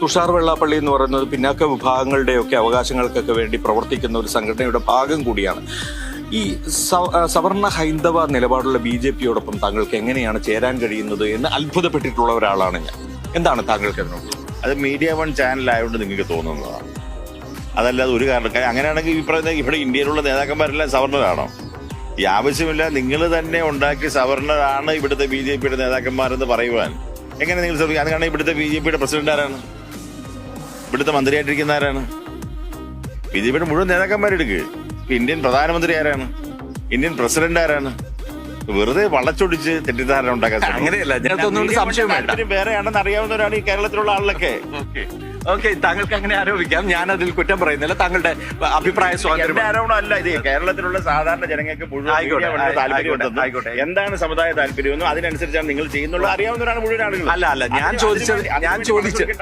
തുഷാർ വെള്ളാപ്പള്ളി എന്ന് പറയുന്നത് പിന്നാക്ക വിഭാഗങ്ങളുടെയൊക്കെ അവകാശങ്ങൾക്കൊക്കെ വേണ്ടി പ്രവർത്തിക്കുന്ന ഒരു സംഘടനയുടെ ഭാഗം കൂടിയാണ്. ഈ സവർണ ഹൈന്ദവ നിലപാടുള്ള BJP-യോടൊപ്പം താങ്കൾക്ക് എങ്ങനെയാണ് ചേരാൻ കഴിയുന്നത് എന്ന് അത്ഭുതപ്പെട്ടിട്ടുള്ള ഒരാളാണ് ഞാൻ. എന്താണ് താങ്കൾക്ക് അതിനോട്? അത് മീഡിയ വൺ ചാനലായതുകൊണ്ട് നിങ്ങൾക്ക് തോന്നുന്നതാണ്, അതല്ലാതെ ഒരു കാരണം. അങ്ങനെയാണെങ്കിൽ ഇവിടെ ഇന്ത്യയിലുള്ള നേതാക്കന്മാരെല്ലാം സവർണരാണോ? ഈ ആവശ്യമില്ല, നിങ്ങൾ തന്നെ ഉണ്ടാക്കി സവർണരാണ് ഇവിടുത്തെ BJP-യുടെ നേതാക്കന്മാരെന്ന് പറയുവാൻ എങ്ങനെ നിങ്ങൾ ശ്രമിക്കുക? അത് കാരണം ഇവിടുത്തെ BJP-യുടെ പ്രസിഡന്റ് ആരാണ്? ഇവിടുത്തെ മന്ത്രിയായിട്ടിരിക്കുന്ന ആരാണ്? BJP-യുടെ മുഴുവൻ നേതാക്കന്മാരെടുക്ക്. ഇന്ത്യൻ പ്രധാനമന്ത്രി ആരാണ്? ഇന്ത്യൻ പ്രസിഡന്റ് ആരാണ്? വെറുതെ വളച്ചൊടിച്ച് തെറ്റിദ്ധാരണ ഉണ്ടാക്കാൻ അങ്ങനെയല്ല, സംശയം വേറെയാണെന്ന് അറിയാവുന്നവരാണ് ഈ കേരളത്തിലുള്ള ആളിലൊക്കെ. ഓക്കെ, താങ്കൾക്ക് അങ്ങനെ ആരോപിക്കാം, ഞാൻ അതിൽ കുറ്റം പറയുന്നില്ല. താങ്കളുടെ അഭിപ്രായ സ്വാതന്ത്ര്യം ആരോപണമല്ല ഇത്. കേരളത്തിലുള്ള സാധാരണ ജനങ്ങൾക്ക് മുഴുവൻ താല്പര്യം എന്താണ് സമുദായ താല്പര്യമെന്നും അതിനനുസരിച്ചാണ് നിങ്ങൾ ചെയ്യുന്നുള്ളത് അറിയാവുന്നവരാണ് മുഴുവൻ ആളുകൾ. അല്ല, ഞാൻ ചോദിച്ചത്